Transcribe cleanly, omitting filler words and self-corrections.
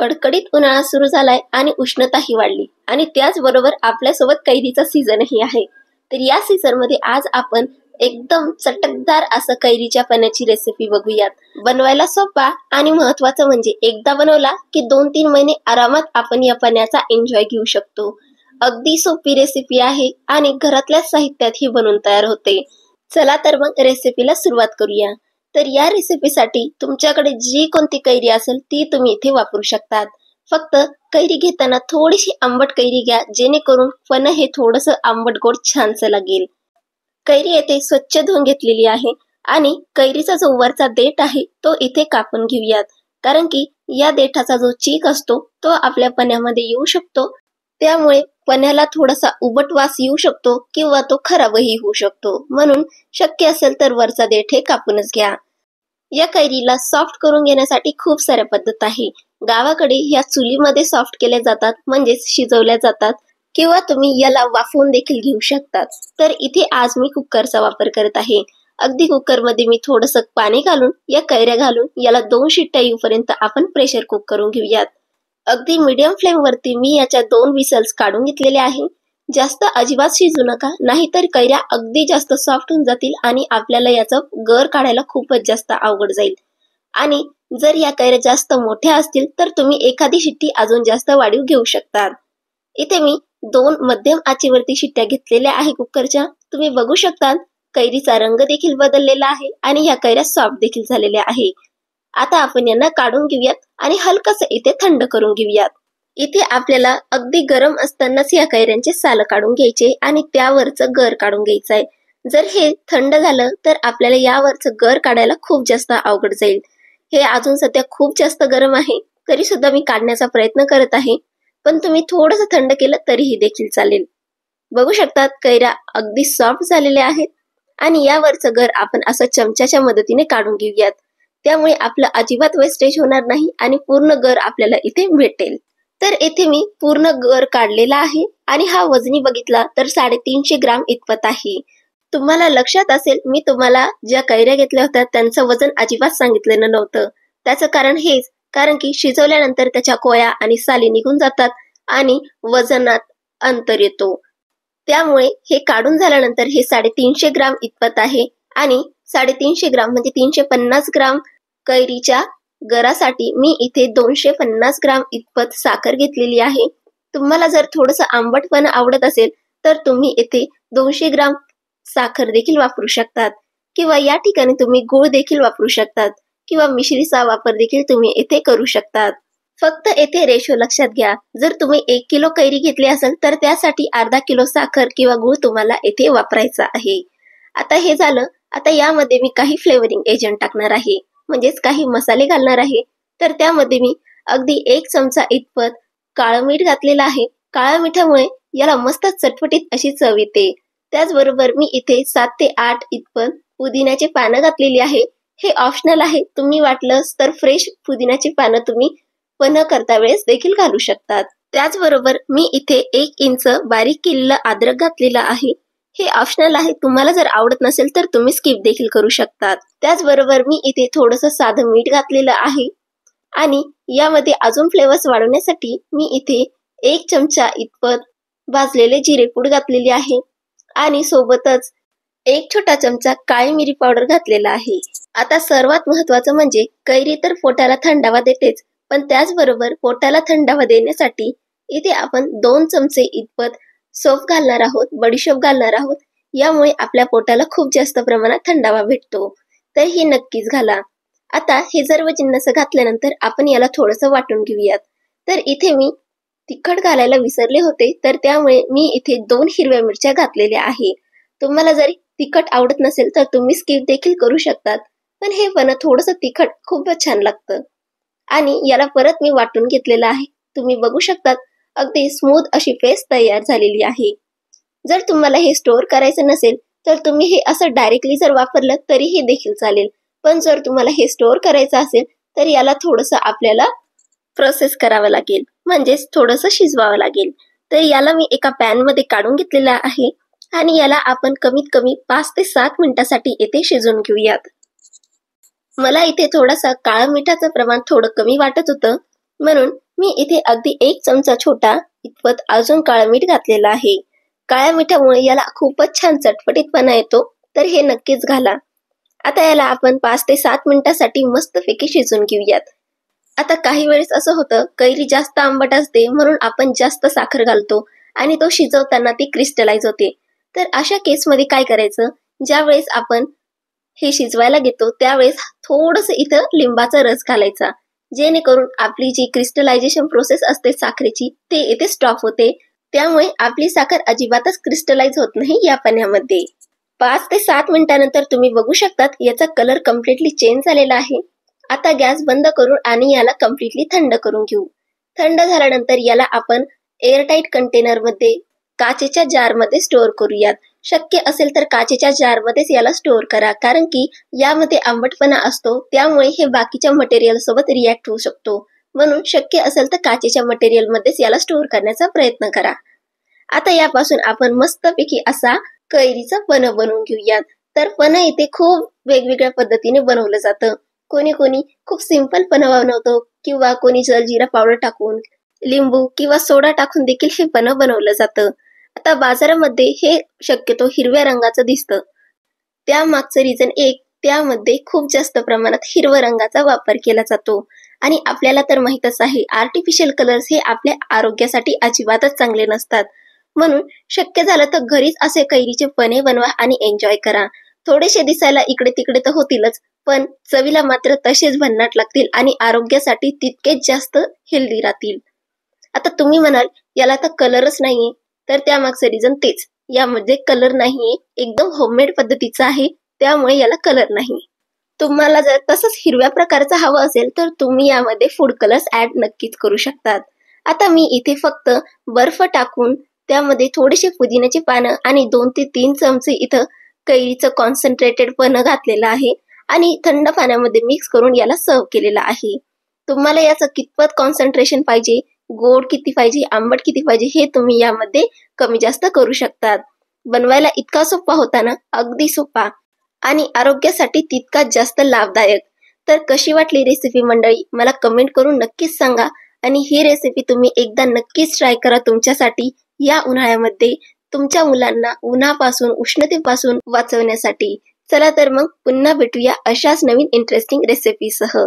कडकडीत उन्हाळा सुरू झालाय आणि उष्णताही वाढली आणि त्याचबरोबर आपल्यासोबत कैरीचा सीझनही आहे। तर या सीझन मध्ये आज आपण एकदम चटकदार असं कैरीच्या पाण्याची रेसिपी बघूयात। बनवायला सोपा आणि महत्त्वाचं म्हणजे एकदा बनवला की 2-3 महिने आरामात आपण या पाण्याचा एन्जॉय घेऊ शकतो। अगदी सोपी रेसिपी आहे आणि घरातल्या साहित्यात ही बनवून तयार होते। चला तर मग रेसिपीला सुरुवात करूया। तर या रेसिपीसाठी तुमच्याकडे जी कोणती कैरी असेल ती तुम्ही इथे वापरू शकतात। फक्त कैरी घेताना थोडीशी आंबट कैरी घ्या, जेणेकरून फन हे थोडंसं आंबट गोड छानसं लागेल। कैरी येथे स्वच्छ धुवून घेतलेली आहे आणि कैरीचा जो वरचा देठ आहे तो इथे कापून घेऊयात, कारण की या देठाचा जो चीक असतो तो आपल्या पण्यामध्ये येऊ शकतो, त्यामुळे पण्याला थोडासा उबट वास येऊ शकतो किंवा तो खराबही होऊ शकतो। म्हणून शक्य असेल तर वरचा देठ हे कापूनच घ्या। या कैरीला सॉफ्ट करून घेण्यासाठी खूप साऱ्या पद्धत आहे। गावाकडे या चुलीमध्ये सॉफ्ट केल्या जातात, म्हणजेच शिजवल्या जातात, किंवा तुम्ही याला वाफवून देखील घेऊ शकतात। तर इथे आज मी कुकरचा वापर करत आहे। अगदी कुकरमध्ये मी थोडंसं पाणी घालून या कैऱ्या घालून याला 2 शिट्ट्या येऊपर्यंत आपण प्रेशर कुक करून घेऊयात। अगदी मीडियम फ्लेम वरती मी याच्या 2 विसल्स काढून घेतलेले आहे। जास्त अजिबात शिजू नका, नाहीतर कैऱ्या अगदी जास्त सॉफ्ट होऊन जातील आणि आपल्याला याचा गर काढायला खूपच जास्त अवघड जाईल। आणि जर या कैऱ्या जास्त मोठ्या असतील तर तुम्ही एखादी शिट्टी अजून जास्त वाढीव घेऊ शकतात। इथे मी 2 मध्यम आचेवरती शिट्ट्या घेतलेल्या आहे कुकरच्या। तुम्ही बघू शकता कैरीचा रंग देखील बदललेला आहे आणि या कैऱ्या सॉफ्ट देखील झालेल्या आहे। आता आपण यांना काढून घेऊयात आणि हलकसं इथे थंड करून घेऊयात। इथे आपल्याला अगदी गरम असतानाच या कैऱ्यांचे साल काढून घ्यायचे आणि त्यावरचं गर काढून घ्यायचं आहे। जर हे थंड झालं तर आपल्याला यावरचं गर काढायला खूप जास्त अवघड जाईल। हे अजून सध्या खूप जास्त गरम आहे, तरी सुद्धा मी काढण्याचा प्रयत्न करत आहे, पण तुम्ही थोडंसं थंड केलं तरीही देखील चालेल। बघू शकतात कैऱ्या अगदी सॉफ्ट झालेल्या आहेत आणि यावरचं गर आपण असं चमच्याच्या मदतीने काढून घेऊयात, त्यामुळे आपलं अजिबात वेस्टेज होणार नाही आणि पूर्ण गर आपल्याला इथे भेटेल। तर इथे मी पूर्ण गर काढलेला आहे आणि हा वजनी बघितला तर 350 ग्राम इतपत आहे। तुम्हाला लक्षात असेल मी तुम्हाला ज्या कैऱ्या घेतल्या होत्या त्यांचं वजन अजिबात सांगितलेलं नव्हतं। त्याचं कारण हेच, कारण की शिजवल्यानंतर त्याच्या कोया आणि साली निघून जातात आणि वजनात अंतर येतो। त्यामुळे हे काढून झाल्यानंतर हे 350 ग्राम इतपत आहे आणि 350 ग्राम म्हणजे 350 ग्राम कैरीच्या गरासाठी मी इथे 250 ग्राम इतपत साखर घेतलेली आहे। तुम्हाला जर थोडंसं आंबटपणा आवडत असेल तर तुम्ही इथे 200 ग्राम साखर देखील वापरू शकतात, किंवा या ठिकाणी तुम्ही गूळ देखील वापरू शकतात, किंवा मिश्रीचा वापर देखील तुम्ही इथे करू शकतात। फक्त येथे रेशो लक्षात घ्या, जर तुम्ही 1 किलो कैरी घेतली असेल तर त्यासाठी अर्धा किलो साखर किंवा गूळ तुम्हाला येथे वापरायचा आहे। आता हे झालं, आता यामध्ये मी काही फ्लेवरिंग एजंट टाकणार आहे, म्हणजेच काही मसाले घालणार आहे। तर त्यामध्ये मी अगदी 1 चमचा इतपत काळं मीठ घातलेलं आहे। काळ्या मिठामुळे याला मस्त चटपटीत अशी चव येते। त्याचबरोबर मी इथे 7 ते 8 इतपत पुदिन्याचे पानं घातलेली आहे। हे ऑप्शनल आहे, तुम्ही वाटलंच तर फ्रेश पुदिन्याची पानं तुम्ही पन्ह करता वेळेस देखील घालू शकतात। त्याचबरोबर मी इथे 1 इंच बारीक केलेलं अद्रक घातलेलं आहे। हे ऑप्शनल आहे, तुम्हाला जर आवडत नसेल तर तुम्ही स्किप देखील करू शकतात। त्याचबरोबर मी इथे थोडंसं साधं मीठ घातलेलं आहे आणि यामध्ये अजून फ्लेवर्स वाढवण्यासाठी मी इथे 1 चमचा इतपत भाजलेले जिरेपूड घातलेली आहे आणि सोबतच 1 छोटा चमचा काळी मिरी पावडर घातलेला आहे। आता सर्वात महत्त्वाचं म्हणजे कैरी तर पोटाला थंडावा देतेच, पण त्याचबरोबर पोटाला थंडावा देण्यासाठी इथे आपण 2 चमचे इतपत सौंफ घालणार आहोत, बडीशोप घालणार आहोत। यामुळे आपल्या पोटाला खूप जास्त प्रमाणात थंडावा भेटतो, तर ही नक्कीच घाला। आता हे सर्व जिन्नस घातल्यानंतर आपण याला थोडंसं वाटून घेऊयात। तर इथे मी तिखट घालायला विसरले होते, तर त्यामुळे मी इथे 2 हिरव्या मिरच्या घातलेल्या आहे। तुम्हाला जरी तिखट आवडत नसेल तर तुम्ही स्किप देखील करू शकतात, पण हे पण थोडंसं तिखट खूपच छान लागतं। आणि याला परत मी वाटून घेतलेलं आहे। तुम्ही बघू शकतात अगदी स्मूथ अशी पेस्ट तयार झालेली आहे। जर तुम्हाला हे स्टोअर करायचं नसेल तर तुम्ही हे असं डायरेक्टली जर वापरलं तरीही देखील चालेल, पण जर तुम्हाला हे स्टोअर करायचं असेल तर याला थोडंसं आपल्याला प्रोसेस करावं लागेल, म्हणजेच थोडंसं शिजवावं लागेल। तर याला मी एका पॅन मध्ये काढून घेतलेला आहे आणि याला आपण कमीत कमी 5 ते 7 मिनिटांसाठी येथे शिजवून घेऊयात। मला इथे थोडासा काळा मिठाचं प्रमाण थोडं कमी वाटत होतं, म्हणून मी इथे अगदी 1 चमचा छोटा इतपत अजून काळं मीठ घातलेलं आहे. काळ्या मिठामुळे याला खूपच छान चटपटीतपणा येतो, तर हे नक्कीच घाला. आता याला आपण 5 ते 7 मिनिटांसाठी मस्तपैकी शिजवून घेऊयात. आता काही वेळेस असं होतं, कैरी जास्त आंबट असते म्हणून आपण जास्त साखर घालतो आणि तो शिजवताना ती क्रिस्टलाइज होते. तर अशा केसमध्ये काय करायचं, ज्या वेळेस आपण हे शिजवायला घेतो त्यावेळेस थोडंसं इथं लिंबाचा रस घालायचा, जेणेकरून आपली जी क्रिस्टलायझेशन प्रोसेस असते साखरेची ते इथे स्टॉप होते. त्यामुळे आपली साखर अजिबातच क्रिस्टलाइज होत नाही या पाण्यामध्ये. 5 ते 7 मिनिटांनंतर तुम्ही बघू शकतात याचा कलर कम्प्लिटली चेंज झालेला आहे. आता गॅस बंद करून आणि याला कम्प्लिटली थंड करून घेऊ. थंड झाल्यानंतर याला आपण एअरटाईट कंटेनरमध्ये काचेच्या जारमध्ये स्टोअर करूयात. शक्य असेल तर काचेच्या जारमध्येच याला स्टोअर करा, कारण की यामध्ये आंबटपणा असतो, त्यामुळे हे बाकीच्या मटेरियल सोबत रिॲक्ट होऊ शकतो. म्हणून शक्य असेल तर काचेच्या मटेरियल मध्येच याला स्टोअर करण्याचा प्रयत्न करा. आता यापासून आपण मस्तपैकी असा कैरीचा पन्ह बनवून घेऊयात. तर पन्ह इथे खूप वेगवेगळ्या पद्धतीने बनवलं जातं. कोणी कोणी खूप सिंपल पन्ह बनवतो, किंवा कोणी जलजिरा पावडर टाकून, लिंबू किंवा सोडा टाकून देखील हे पन्ह बनवलं जातं. आता बाजारामध्ये हे शक्यतो हिरव्या रंगाचं दिसतं. त्यामागचं रिझन एक, त्यामध्ये खूप जास्त प्रमाणात हिरव्या रंगाचा वापर केला जातो आणि आपल्याला तर माहीतच आहे आर्टिफिशियल कलर्स हे आपल्या आरोग्यासाठी अजिबातच चांगले नसतात. म्हणून शक्य झालं तर घरीच असे कैरीचे पन्हे बनवा आणि एन्जॉय करा. थोडेसे दिसायला इकडे तिकडे तर होतीलच, पण चवीला मात्र तसेच भन्नाट लागतील आणि आरोग्यासाठी तितकेच जास्त हेल्दी राहतील. आता तुम्ही म्हणाल याला तर कलरच नाहीये, तर त्यामागचं रिझन तेच, यामध्ये कलर नाहीये, एकदम होममेड पद्धतीचा आहे, त्यामुळे याला कलर नाही. तुम्हाला जर तसंच हिरव्या प्रकारचं हवं असेल तर तुम्ही यामध्ये फूड कलर्स ऍड नक्कीच करू शकतात. आता मी इथे फक्त बर्फ टाकून त्यामध्ये थोडेसे पुदिन्याची पानं आणि 2 ते 3 चमचे इथं कैरीचं कॉन्सन्ट्रेटेड पन्ह घातलेलं आहे आणि थंड पाण्यामध्ये मिक्स करून याला सर्व केलेलं आहे. तुम्हाला याचं कितपत कॉन्सन्ट्रेशन पाहिजे, गोड किती पाहिजे, आंबट किती पाहिजे हे तुम्ही यामध्ये कमी जास्त करू शकतात. बनवायला इतका सोपा होता ना, अगदी सोपा आणि आरोग्यासाठी तितकाच जास्त लाभदायक. तर कशी वाटली रेसिपी मंडळी, मला कमेंट करून नक्कीच सांगा आणि ही रेसिपी तुम्ही एकदा नक्कीच ट्राय करा तुमच्यासाठी या उन्हाळ्यामध्ये, तुमच्या मुलांना उन्हापासून उष्णतेपासून वाचवण्यासाठी. चला तर मग पुन्हा भेटूया अशाच नवीन इंटरेस्टिंग रेसिपीसह.